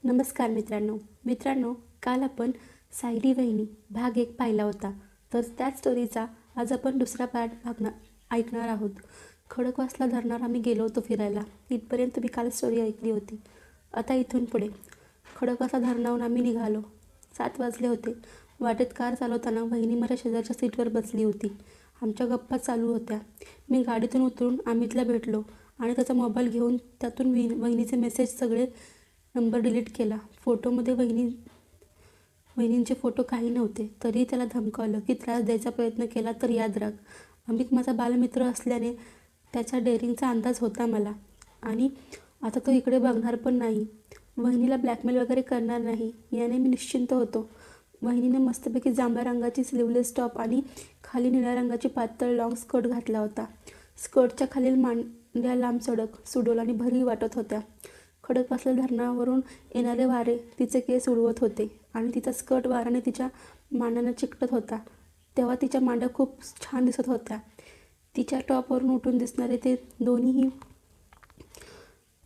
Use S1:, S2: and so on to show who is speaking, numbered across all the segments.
S1: नमस्कार मित्रांनो, काल आपण सायली वहिनी भाग 1 पाहिला होता. तर त्याच स्टोरीचा आज आपण दुसरा पार्ट ऐकणार आहोत. खडकवासला धरणावर आम्ही गेलो होतो फिरायला. इथपर्यंत तुम्ही काल स्टोरी ऐकली होती. आता इथून पुढे खडकवासला धरणावरून आम्ही निघालो. 7 वाजले होते. वाटेत कार चालवताना वहिनी माझ्या शेजारच्या सीटवर बसली होती. आमच्या गप्पा चालू होत्या. मी गाडीतून उतरून अमितला भेटलो आणि त्याचा मोबाईल घेऊन त्यातून वहिनीचे मेसेज सगळे नंबर डिलीट केला. फोटोमध्ये वहिनींचे फोटो काही नव्हते. तरीही त्याला धमकावलं की त्रास द्यायचा प्रयत्न केला तर याद राख. अमित माझा बालमित्र असल्याने त्याच्या डेअरिंगचा अंदाज होता मला. आणि आता तो इकडे बघणार पण नाही. वहिनीला ब्लॅकमेल वगैरे करणार नाही याने मी निश्चिंत होतो. वहिनीने मस्तपैकी जांभळ्या रंगाची स्लीवलेस टॉप आणि खाली निळ्या रंगाची पातळ लॉंग स्कर्ट घातला होता. स्कर्टच्या खालील मांड्या लांब सडक, सुडोल आणि भरीव वाटत होत्या. खडकवासला धरणावरून येणारे वारे तिचे केस उडवत होते आणि तिचा स्कर्ट वाऱ्याने तिच्या मांड्यांना चिकटत होता. तेव्हा तिच्या मांड्या खूप छान दिसत होत्या. तिच्या टॉपवरून उठून दिसणारे ते दोन्हीही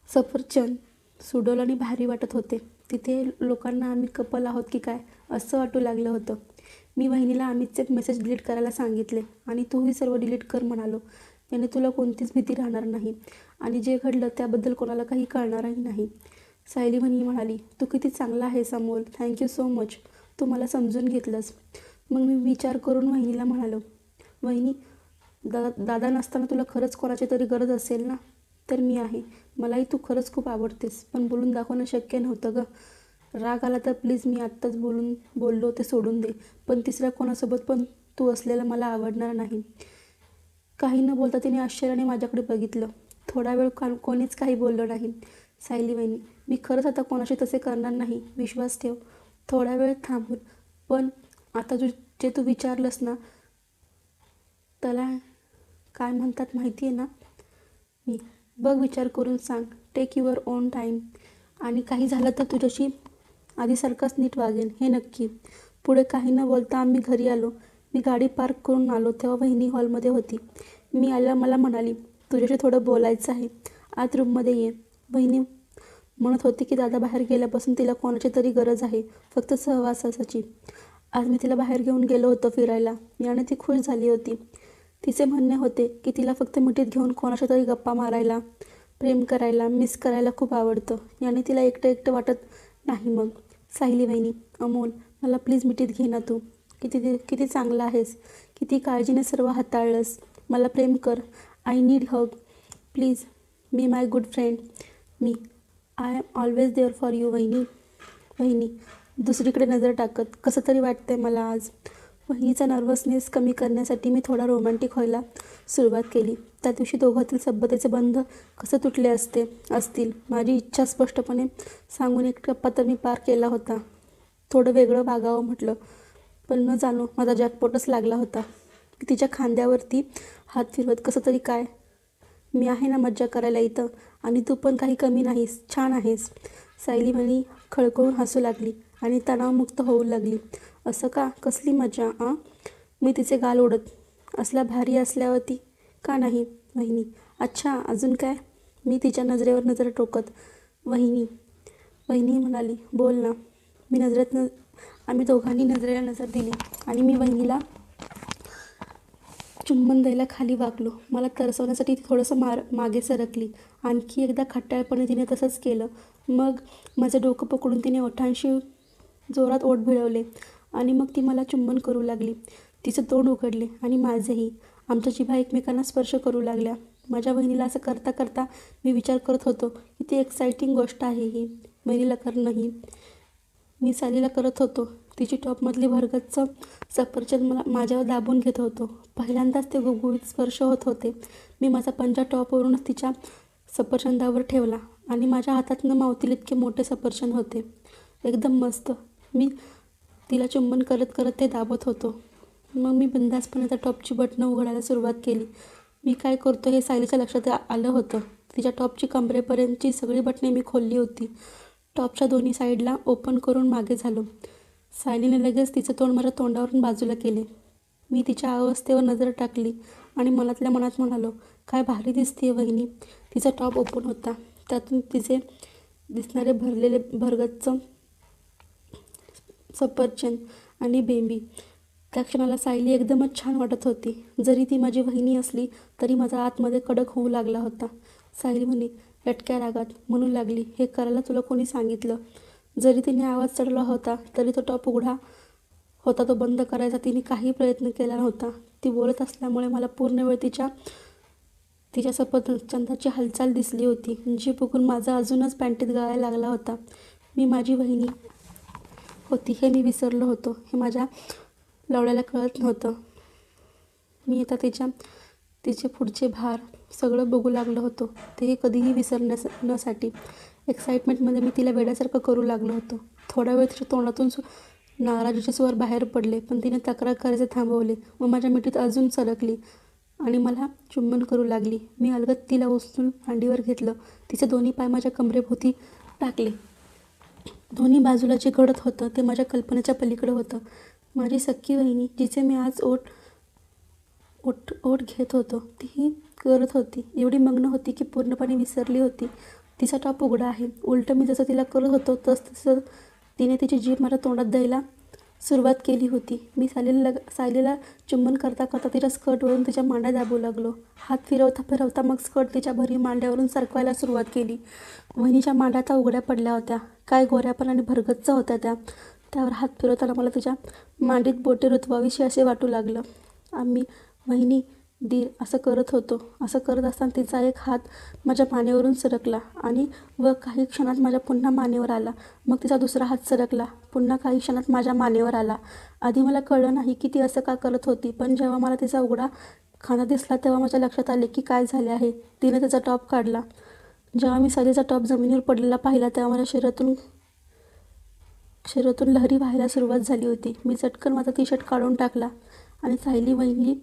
S1: सफरचंद, सुडोल आणि भारी वाटत होते. तिथे लोकांना आम्ही कपल आहोत की काय असं वाटू लागलं होतं. मी वहिनीला अमितचे मेसेज डिलीट करायला सांगितले आणि तूही सर्व डिलीट कर म्हणालो. याने तुला कोणतीच भीती राहणार नाही आणि जे घडलं त्याबद्दल कोणाला काही कळणारही नाही. सायली वहिनी म्हणाली, तू किती चांगला आहेस अमोल. Thank you so much. तू मला समजून घेतलंस. मग मी विचार करून वहिनीला म्हणालो, वहिनी दादा नसताना तुला खरंच कोणाची तरी गरज असेल ना, तर मी आहे. मलाही तू खरंच खूप आवडतेस. पण बोलून दाखवणं शक्य नव्हतं गं. राग आला तर प्लीज मी आत्ताच बोललो ते सोडून दे. पण तिसऱ्या कोणासोबत पण तू असलेलं मला आवडणार नाही. काही न बोलता तिने आश्चर्याने माझ्याकडे बघितलं. थोडा वेळ कोणीच काही बोललं नाही. सायली वहिनी, मी खरंच आता कोणाशी तसे करणार नाही. विश्वास ठेव. थोडा वेळ थांबून. पण आता जे तू विचारलंस ना, त्याला काय म्हणतात माहिती आहे ना? मी बघ विचार करून सांग. Take your own time. आणि काही झालं तर तुझ्याशी आधीसारखाच नीट वागेन, हे नक्की. पुढे काही न बोलता आम्ही घरी आलो. मी गाडी पार्क करून आलो तेव्हा वहिनी हॉलमध्ये होती. मी आल्यावर मला म्हणाली, तुझ्याशी थोडं बोलायचं आहे. आत रूममध्ये ये. वहिनी म्हणत होती की दादा बाहेर गेल्यापासून तिला कोणाची तरी गरज आहे, फक्त सहवासाची. आज मी तिला बाहेर घेऊन गेलो होतो फिरायला. याने ती खुश झाली होती. तिचे म्हणणे होते की तिला फक्त मिठीत घेऊन कोणाच्या तरी गप्पा मारायला, प्रेम करायला, मिस करायला खूप आवडतं. याने तिला एकटं एकटं वाटत नाही. मग सायली वहिनी, अमोल, मला प्लीज मिठीत घे ना तू. किती चांगला आहेस. किती काळजीने सर्व हाताळलंस. मला प्रेम कर. I need hug. Please be my good friend. I am always there for you. वहिनी दुसरीकडे नजर टाकत, कसं तरी वाटतंय मला आज. वहिनीचा नर्वसनेस कमी करण्यासाठी मी थोडा रोमॅन्टिक व्हायला सुरुवात केली. त्या दिवशी दोघांतील सभ्यतेचे बंध कसे तुटले असतील. माझी इच्छा स्पष्टपणे सांगून एक टप्पा तर मी पार केला होता. थोडं वेगळं वागावं म्हटलं, पण न जाणो माझा जॅकपॉटच लागला होता. तिच्या खांद्यावरती हात फिरवत, कसं तरी काय, मी आहे ना मज्जा करायला इथं, आणि तू पण काही कमी नाहीस, छान आहेस. सायली वहिनी खळखळून हसू लागली आणि तणावमुक्त होऊ लागली. असं का? कसली मजा आ? मी तिचे गाल ओढत, असला भारी असल्यावरती का नाही वहिनी? अच्छा, अजून काय? मी तिच्या नजरेवर नजर टोकत वहिनी म्हणाली, बोल ना. आम्ही दोघांनी नजरेला नजर दिली आणि मी वहिनीला चुंबन द्यायला खाली वाकलो. मला तरसवण्यासाठी ती थोडंसं मागे सरकली. आणखी एकदा खट्टाळपणे तिने तसंच केलं. मग माझं डोकं पकडून तिने ओठांशी जोरात ओठ भिळवले आणि मग ती मला चुंबन करू लागली. तिचं तोंड उघडले आणि माझेही. आमच्या जिभा एकमेकांना स्पर्श करू लागल्या. माझ्या वहिनीला असं करता करता मी विचार करत होतो, किती एक्सायटिंग गोष्ट आहे ही. वहिनीला करणंही. मी सायलीला करत होतो. तिची टॉपमधली भरगच्च सफरचंद माझ्यावर दाबून घेत होतो. पहिल्यांदाच ते गुळगुळीत स्पर्श होत होते. मी माझा पंजा टॉपवरूनच तिच्या सफरचंदावर ठेवला आणि माझ्या हातात न मावतील इतके मोठे सफरचंद होते. एकदम मस्त. मी तिला चुंबन करत करत ते दाबत होतो. मग मी बिनधास्तपणे त्या टॉपची बटणं उघडायला सुरुवात केली. मी काय करतो हे सायलीच्या लक्षात आलं होतं. तिच्या टॉपची कमरेपर्यंतची सगळी बटणे मी खोलली होती. टॉपच्या दोन्ही साईडला ओपन करून मागे झालो. सायलीने लगेच तिचं तोंड माझ्या तोंडावरून बाजूला केले. मी तिच्या अवस्थेवर नजर टाकली आणि मनातल्या मनात म्हणालो, काय भारी दिसतेय वहिनी. तिचा टॉप ओपन होता. त्यातून तिचे दिसणारे भरलेले भरगच्च सफरचंद आणि बेंबी. त्या क्षणाला सायली एकदमच छान वाटत होती. जरी ती माझी वहिनी असली तरी माझा आतमध्ये कडक होऊ लागला होता. सायली म्हणे रटक्या रागात म्हणू लागली, हे करायला तुला कोणी सांगितलं? जरी तिने आवाज चढवला होता तरी तो टॉप उघडा होता. तो बंद करायचा तिने काही प्रयत्न केला नव्हता. ती बोलत असल्यामुळे मला पूर्ण वेळ तिच्या तिच्या सफरचंदाची हालचाल दिसली होती, जी बघून माझा अजूनच पॅन्टीत गळायला लागला होता. मी माझी वहिनी होती हे मी विसरलो होतो. हे माझ्या लवड्याला कळत नव्हतं. मी आता तिचे पुढचे भार सगळं बघू लागलो होतो, ते कधीही विसरण्यासाठी. एक्साइटमेंटमध्ये मी तिला वेड्यासारखं करू लागलो होतो. थोडा वेळ तिच्या तोंडातून नाराजीचे स्वर बाहेर पडले, पण तिने तक्रार करायचे थांबवले व माझ्या मिठीत अजून सरकली आणि मला चुंबन करू लागली. मी अलगद तिला उचलून मांडीवर घेतलं. तिचे दोन्ही पाय माझ्या कमरेभोवती टाकले. दोन्ही बाजूला जे घडत होतं ते माझ्या कल्पनेच्या पलीकडे होतं. माझी सख्खी वहिनी, जिचे मी आज ओठ घेत होतो, तीही करत होती. एवढी मग्न होती की पूर्णपणे विसरली होती तिचा टॉप उघडा आहे. उलटं मी जसं तिला करत होतो तसं तिने तिची जीभ माझ्या तोंडात द्यायला सुरुवात केली होती. मी सायलीला चुंबन करता करता तिच्या स्कर्टवरून तिच्या मांड्या दाबू लागलो. हात फिरवता फिरवता मग स्कर्ट तिच्या भरीव मांड्यावरून सरकवायला सुरुवात केली. वहिनीच्या मांड्या आता उघड्या पडल्या होत्या. काय गोऱ्या पण आणि भरगच्च होत्या त्या. त्यावर हात फिरवताना मला तिच्या मांडीत बोटे रुतवावीशी असे वाटू लागलं. आम्ही वहिनी दीर असं करत होतो. असं करत असताना तिचा एक हात माझ्या मानेवरून सरकला आणि काही क्षणात माझ्या पुन्हा मानेवर आला. मग तिचा दुसरा हात सरकला, पुन्हा काही क्षणात माझ्या मानेवर आला. आधी मला कळलं नाही की ती असं का करत होती, पण जेव्हा मला तिचा उघडा खाना दिसला तेव्हा माझ्या लक्षात आले की काय झाले आहे. तिने तिचा टॉप काढला. जेव्हा मी सायलीचा टॉप जमिनीवर पडलेला पाहिला तेव्हा माझ्या शरीरातून लहरी व्हायला सुरुवात झाली होती. मी चटकन माझा टी शर्ट काढून टाकला आणि सायली वहिनीने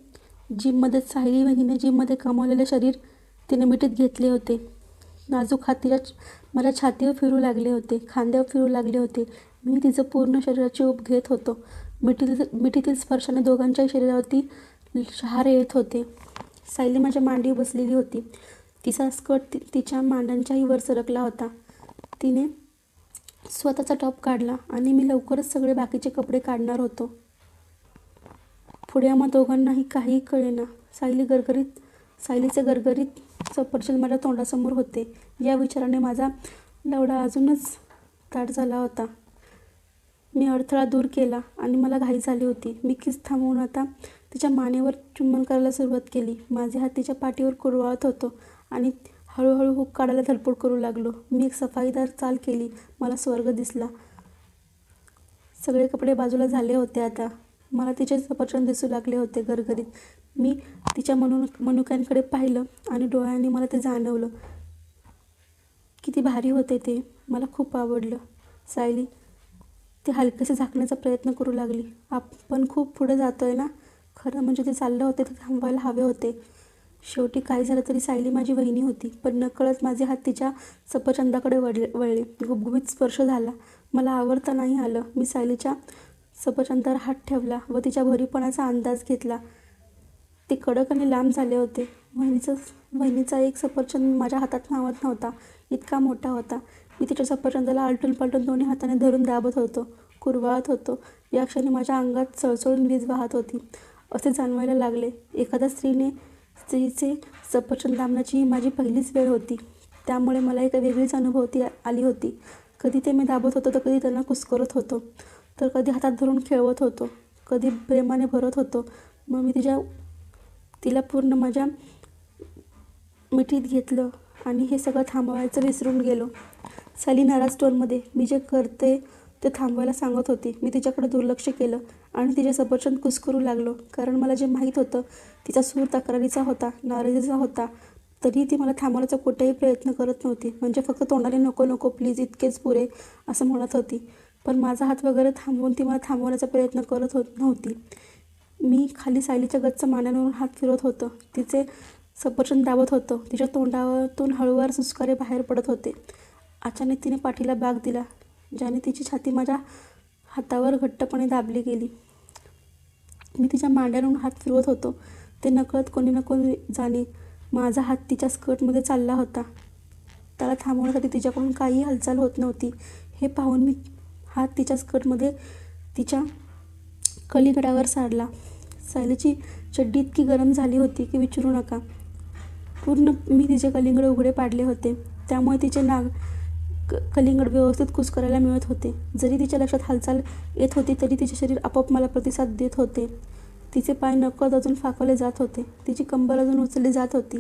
S1: जिममध्ये कमावलेले शरीर तिने मिठीत घेतले होते. नाजूक हात माझ्या छातीवर फिरू लागले होते, खांद्यावर फिरू लागले होते. मी तिचं पूर्ण शरीराची ऊब घेत होतो. मिठीतील स्पर्शाने दोघांच्याही शरीरावरती शहारे येत होते. सायली माझ्या मांडीवर बसलेली होती. तिचा स्कर्ट तिच्या मांड्यांच्याही वर सरकला होता. तिने स्वतःचा टॉप काढला आणि मी लवकरच सगळे बाकीचे कपडे काढणार होतो. पुढे आम्हा दोघांनाही काहीही कळेना. सायलीचे गरगरीत सफरचंद माझ्या तोंडासमोर होते. या विचाराने माझा लवडा अजूनच ताट झाला होता. मी अडथळा दूर केला आणि मला घाई झाली होती. मी किस थांबवून आता तिच्या मानेवर चुंबन करायला सुरुवात केली. माझे हात तिच्या पाठीवर कुरवाळत होतो आणि हळूहळू हुक काढायला धडपड करू लागलो. मी एक सफाईदार चाल केली. मला स्वर्ग दिसला. सगळे कपडे बाजूला झाले होते आता. मला तिचे सफरचंद दिसू लागले होते गरगरीत. मी तिच्या मनुक्यांकडे पाहिलं आणि डोळ्यांनी मला ते जाणवलं. किती भारी होते ते. मला खूप आवडलं. सायली ती हलकेसे झाकण्याचा प्रयत्न करू लागली. आपण खूप पुढे जातोय ना. खरं म्हणजे ते चाललं होते ते थांबवायला हवे होते. शेवटी काही झालं तरी सायली माझी वहिनी होती. पण नकळत माझे हात तिच्या सफरचंदाकडे वळले. गुबगुबीत स्पर्श झाला. मला आवडता नाही आलं. मी सायलीच्या सफरचंदावर हात ठेवला व तिच्या भरीवपणाचा अंदाज घेतला. ते कडक आणि लांब झाले होते. वहिनीचा एक सफरचंद माझ्या हातात मावत नव्हता, इतका मोठा होता. मी तिच्या सफरचंदाला आलटून पालटून दोन्ही हाताने धरून दाबत होतो, कुरवाळत होतो. या क्षणी माझ्या अंगात सळसळून वीज वाहत होती असे जाणवायला लागले. एखाद्या स्त्रीचे सफरचंद दाबण्याची ही माझी पहिलीच वेळ होती. त्यामुळे मला एक वेगळीच अनुभूती आली होती. कधी ते मी दाबत होतो तर कधी त्यांना कुस्करत होतो, तर कधी हातात धरून खेळवत होतो, कधी प्रेमाने भरत होतो. मग मी तिला पूर्ण माझ्या मिठीत घेतलं आणि हे सगळं थांबवायचं विसरून गेलो. सायली नाराज टोनमध्ये मी जे करते ते थांबवायला सांगत होती. मी तिच्याकडे दुर्लक्ष केलं आणि तिचे सफरचंद कुस्करू लागलो. कारण मला जे माहीत होतं तिचा सूर तक्रारीचा होता, नाराजीचा होता. तरीही ती मला थांबवण्याचा कुठेही प्रयत्न करत नव्हती. म्हणजे फक्त तोंडाने नको नको प्लीज इतकेच पुरे असं म्हणत होती. पण माझा हात वगैरे थांबवून ती मला थांबवण्याचा प्रयत्न करत नव्हती. मी खाली सायलीच्या गच्च मांड्यांवरून हात फिरवत होतो, तिचे सफरचंद दाबत होतो. तिच्या तोंडातून हळूवार सुस्कारे बाहेर पडत होते. अचानक तिने पाठीला बाग दिला, ज्याने तिची छाती माझ्या हातावर घट्टपणे दाबली गेली. मी तिच्या मांड्यांवरून हात फिरवत होतो. ते नकळत कोणी ना कोणी जाणे माझा हात तिच्या स्कर्टमध्ये चालला होता. त्याला थांबवण्यासाठी तिच्याकडून काही हालचाल होत नव्हती. हे पाहून मी हात तिच्या स्कर्टमध्ये तिच्या कलिंगडावर सारला. सायलीची चड्डी इतकी गरम झाली होती की विचारू नका. पूर्ण मी तिचे कलिंगड उघडे पाडले होते, त्यामुळे तिचे कलिंगड व्यवस्थित कुस्करायला मिळत होते. जरी तिच्या लक्षात हालचाल येत होती तरी तिचे शरीर आपोआप मला प्रतिसाद देत होते. तिचे पाय नकळत अजून फाकवले जात होते, तिची कंबर अजून उचलली जात होती.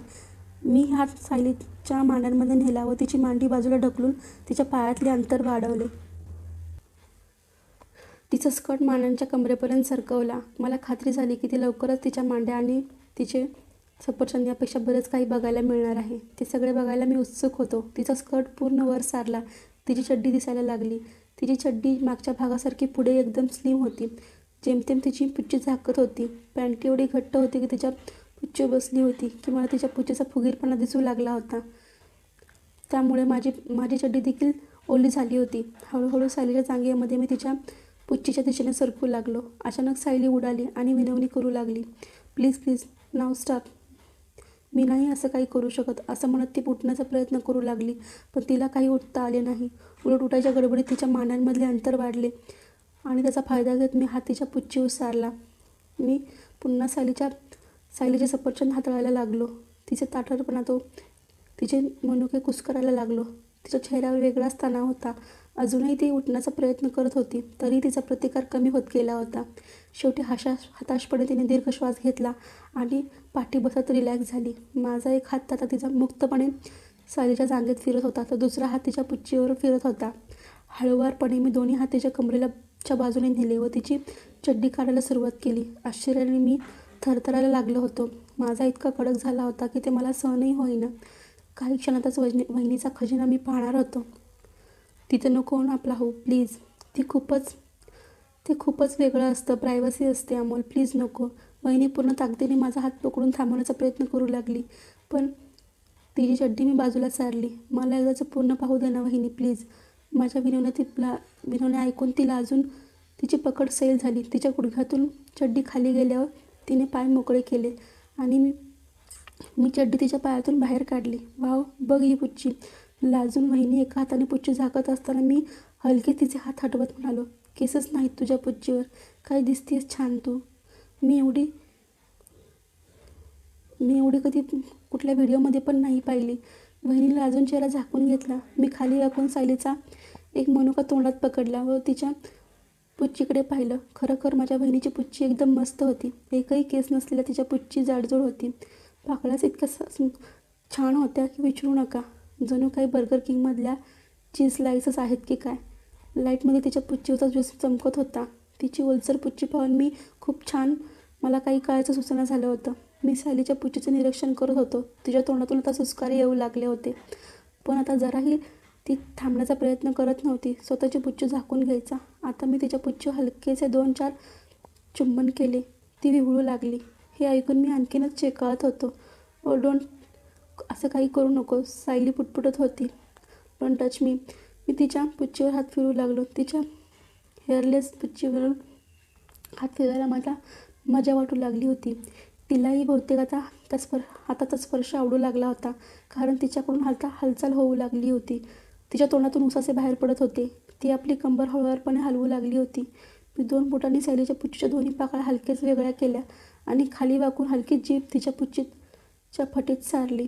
S1: मी हात सायलीच्या मांड्यांमध्ये नेला व तिची मांडी बाजूला ढकलून तिच्या पायातले अंतर वाढवले. तिचं स्कर्ट मांड्यांच्या कमरेपर्यंत सरकवला. मला खात्री झाली की ती लवकरच तिच्या मांड्या आणि तिचे सफरचंद यापेक्षा बरंच काही बघायला मिळणार आहे. ते सगळे बघायला मी उत्सुक होतो. तिचा स्कर्ट पूर्ण वर सारला. तिची चड्डी दिसायला लागली. तिची चड्डी मागच्या भागासारखी पुढे एकदम स्लिम होती. जेमतेम तिची पुच्ची झाकत होती. पॅन्ट एवढी घट्ट होती की तिच्या पुच्ची बसली होती की मला तिच्या पुच्चीचा फुगीरपणा दिसू लागला होता. त्यामुळे माझी चड्डी देखील ओली झाली होती. हळूहळू सायलीच्या जांघेमध्ये मी तिच्या पुच्चीच्या दिशेने सरकू लागलो. अचानक सायली उडाली आणि विनवणी करू लागली, प्लीज प्लीज नाव स्टॉप. मी नाही असं काही करू शकत असं म्हणत ती उठण्याचा प्रयत्न करू लागली, पण तिला काही उठता आले नाही. उलट उठायच्या गडबडीत तिच्या मांड्यांमधले अंतर वाढले आणि त्याचा फायदा घेत मी हात तिच्या पुच्चीवर सारला. मी पुन्हा सायलीचे सफरचंद हाताळायला लागलो. तिचे ताठरपणा तिचे मनुके कुस्करायला लागलो. तिच्या चेहऱ्यावर वेगळाच तणाव होता. अजूनही ती उठण्याचा प्रयत्न करत होती, तरी तिचा प्रतिकार कमी होत गेला होता. शेवटी हताशपणे तिने दीर्घ श्वास घेतला आणि पाठी बसत रिलॅक्स झाली. माझा एक हात आता तिचा मुक्तपणे सायलीच्या जांघेत फिरत होता, तर दुसरा हात तिच्या पुच्चीवर फिरत होता. हळुवारपणे मी दोन्ही हात तिच्या कमरेच्या बाजूने नेले व तिची चड्डी काढायला सुरुवात केली. आश्चर्याने मी थरथरायला लागलो होतो. माझा इतका कडक झाला होता की ते मला सहनही होईना. काही क्षणातच वहिनीचा खजिना मी पाहणार होतो. तिथे नको ना आपला हो प्लीज. ते खूपच वेगळं असतं, प्रायव्हसी असते अमोल, प्लीज नको. वहिनी पूर्ण ताकदीने माझा हात पकडून थांबवण्याचा प्रयत्न करू लागली, पण तिची चड्डी मी बाजूला सारली. मला एकदाचं पूर्ण पाहू दे ना वहिनी प्लीज. माझ्या विनवण्या ऐकून तिला अजून तिची पकड सैल झाली. तिच्या गुडघ्यातून चड्डी खाली गेल्यावर तिने पाय मोकळे केले आणि मी चड्डी तिच्या पायातून बाहेर काढली. वाव, बघ ही पुच्ची. लाजून वहिनी एका हाताने पुच्ची झाकत असताना मी हलके तिचे हात हटवत म्हणालो, केसच नाहीत तुझ्या पुच्चीवर, काय दिसतेस छान तू. मी एवढी कधी कुठल्या व्हिडिओमध्ये पण नाही पाहिली. वहिनीला अजून चेहरा झाकून घेतला. मी खाली वाकून सायलीचा एक मनुका तोंडात पकडला व तिच्या पुच्चीकडे पाहिलं. खरोखर माझ्या बहिणीची पुच्ची एकदम मस्त होती. एकही केस नसलेल्या तिच्या पुच्ची जाडजूड होती. पाकळ्याच इतक्या छान होत्या की विचारू नका. जणू काही बर्गर किंगमधल्या चीज स्लाइसेस आहेत की काय. लाईटमध्ये तिच्या पुच्चीवरचा ज्यूस चमकत होता. तिची ओलसर पुच्ची पाहून मला काही काळाचं सुचना झालं होतं. मी सायलीच्या पुच्चीचं निरीक्षण करत होतो. तिच्या तोंडातून आता सुस्कारे येऊ लागले होते, पण आता जराही ती थांबण्याचा प्रयत्न करत नव्हती. स्वतःची पुच्ची झाकून घ्यायचा. आता मी तिच्या पुच्चीवर हलकेसे 2-4 चुंबन केले. ती विव्हळू लागली. हे ऐकून मी आणखीनच चेकाळत होतो. ओ डोंट, असं काही करू नको, सायली पुटपुटत होती. Don't touch me. मी तिच्या पुच्चीवर हात फिरवू लागलो. तिच्या हेअरलेस पुच्चीवरून हात फिरवायला मला मजा वाटू लागली होती. तिलाही बहुतेक आता हाताचा स्पर्श आवडू लागला होता, कारण तिच्याकडून हालचाल होऊ लागली होती. तिच्या तोंडातून उसासे बाहेर पडत होते. ती आपली कंबर हळुवारपणे हलवू लागली होती. मी 2 बोटांनी सायलीच्या पुच्चीच्या दोन्ही पाकळ्या हलकेच वेगळ्या केल्या आणि खाली वाकून हलकी जीभ तिच्या पुच्चीच्या फटीत सारली.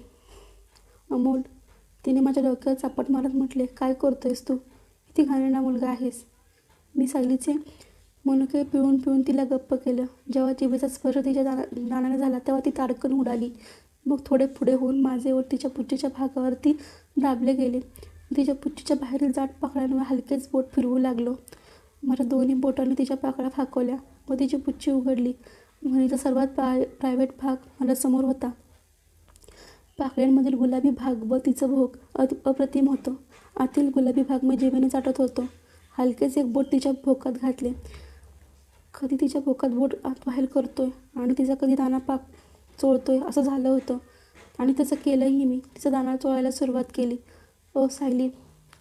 S1: अमोल, तिने माझ्या डोक्यावर चापट मारत म्हटले, काय करतोयस तू? किती घाणेरडा मुलगा आहेस. मी सायलीचे मनुके पिळून तिला गप्प केलं. जेव्हा जिभेचा स्पर्श तिच्या दाण्याने झाला तेव्हा ती ताडकन उडाली. मग थोडे पुढे होऊन माझे ओठ तिच्या पुच्चीच्या भागावरती दाबले गेले. तिच्या पुच्चीच्या बाहेरील जाड पाकळ्यांवर हलकेच बोट फिरवू लागलो. माझ्या दोन्ही बोटांनी तिच्या पाकळ्या फाकवल्या व तिची पुच्ची उघडली. वहिनीचा सर्वात प्रायव्हेट भाग माझ्यासमोर होता. पाकळ्यांमधील गुलाबी भाग व तिचं भोक अप्रतिम होतं. आतील गुलाबी भाग मी जिभेने चाटत होतो. हलकेच एक बोट तिच्या भोकात घातले. कधी तिच्या भोकात बोट आत बाहेर करतोय आणि तिचा कधी दाना पाक चोळतोय असं झालं होतं. आणि तसं केलंही मी. तिचा दाना चोळायला सुरुवात केली. ओ सायली,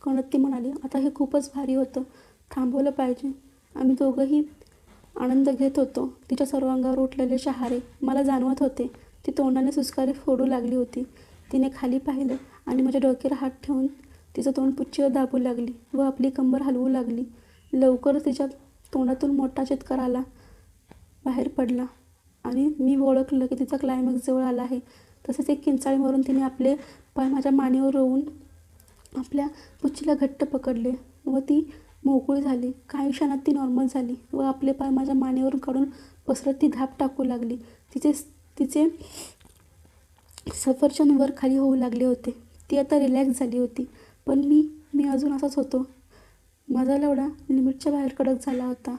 S1: कणत ती म्हणाली, आता हे खूपच भारी होतं, थांबवलं पाहिजे. आम्ही दोघंही आनंद घेत होतो. तिच्या सर्वांगावर उठलेले शहारे मला जाणवत होते. ती तोंडाने सुस्कारे फोडू लागली होती. तिने खाली पाहिलं आणि माझ्या डोक्यावर हात ठेवून तिचं तोंड पुच्चीवर दाबू लागली व आपली कंबर हलवू लागली. लवकरच तिच्या तोंडातून मोठा चित्कार आला बाहेर पडला आणि मी ओळखलं की तिचा क्लायमॅक्स जवळ आला आहे. तसेच एक किंचाळी मारून तिने आपले पाय माझ्या मानेवर रोवून आपल्या पुच्चीला घट्ट पकडले व ती मोकळी झाली. काही क्षणात ती नॉर्मल झाली व आपले पाय माझ्या मानेवरून काढून पसरत ती धाप टाकू लागली. तिचे सफरचंद वर खाली होऊ लागले होते. ती आता रिलॅक्स झाली होती. पण मी अजून असाच होतो. माझा लवडा लिमिटच्या बाहेर कडक झाला होता.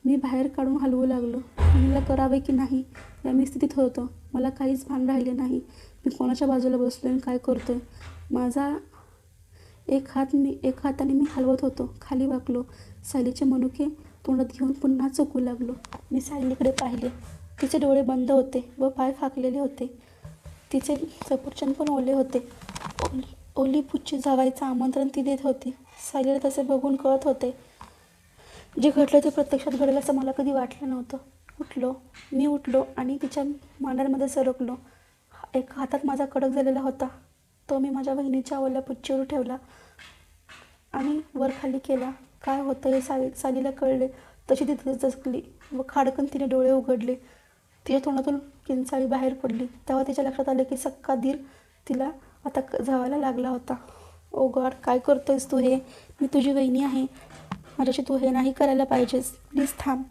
S1: मी बाहेर काढून हलवू लागलो. मला करावे की नाही या मी स्थितीत होतो. मला काहीच भान राहिले नाही. मी कोणाच्या बाजूला बसलो आणि काय करतोय. माझा एक हाताने मी हलवत होतो. खाली वाकलो. सायलीचे मनुके तोंडात घेऊन पुन्हा चुकू लागलो. मी सायलीकडे पाहिले. तिचे डोळे बंद होते व पाय फाकलेले होते. तिचे सफरचंद पण ओले होते. ओली पुच्ची जावायचं आमंत्रण ती देत होती. सायलीला तसे बघून कळत होते जे घडलं ते प्रत्यक्षात घडेल असं मला कधी वाटलं नव्हतं. मी उठलो आणि तिच्या मांड्यांमध्ये सरकलो. एक हातात माझा कडक झालेला होता. तो मी माझ्या बहिणीच्या ओल्या पुच्चीवर ठेवला आणि वर खाली केला. काय होतं हे सालीला कळले तशी ती दचकली व खाडकन तिने डोळे उघडले. तिच्या तोंडातून किंचाळी बाहेर पडली. तेव्हा तिच्या लक्षात आले की सक्का धीर तिला आता जावायला लागला होता. ओ गॉड, काय करतोयस तू हे? मी तुझी वहिनी आहे. माझ्याशी तू हे नाही करायला पाहिजेस. प्लीज थांब.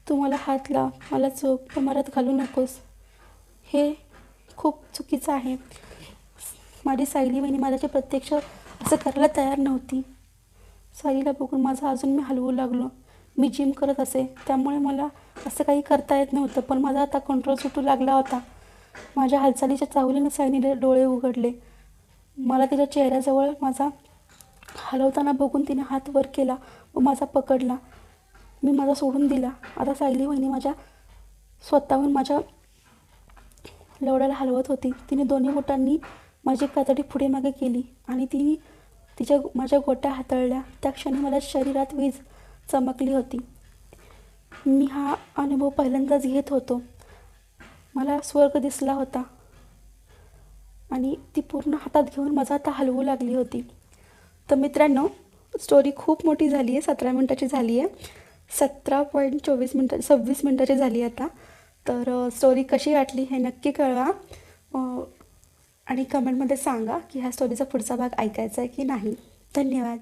S1: तू मला हात लाव. मला चोप मारत घालू नकोस. हे खूप चुकीचं आहे. माझी सायली वहिनी माझ्याशी प्रत्यक्ष असं करायला तयार नव्हती. सायलीला बघून माझं अजून मी हलवू लागलो. मी जिम करत असे त्यामुळे मला असं काही करता येत नव्हतं. पण माझा आता कंट्रोल सुटू लागला होता. माझ्या हालचालीच्या चाहुलीने सायलीने डोळे उघडले. मला तिच्या चेहऱ्याजवळ माझा हलवताना बघून तिने हात वर केला व माझा पकडला. मी माझा सोडून दिला. आता सायली वहिनी स्वतःहून माझ्या लवड्याला हलवत होती. तिने दोन्ही बोटांनी माझी कातडी पुढे मागे केली आणि तिने माझ्या गोट्या हाताळल्या. त्या क्षणी माझ्या शरीरात वीज चमकली होती. मी हा अनुभव पहिल्यांदाच घेत होतो. मला स्वर्ग दिसला होता आणि ती पूर्ण हातात घेऊन माझा आता हलवू लागली होती. तर मित्रांनो, स्टोरी खूप मोठी झाली आहे. 17 मिनटाची झाली आहे. 26 मिनटाची झाली आता. तर स्टोरी कशी वाटली हे नक्की कळवा आणि कमेंटमध्ये सांगा की ह्या स्टोरीचा पुढचा भाग ऐकायचा आहे की नाही. धन्यवाद.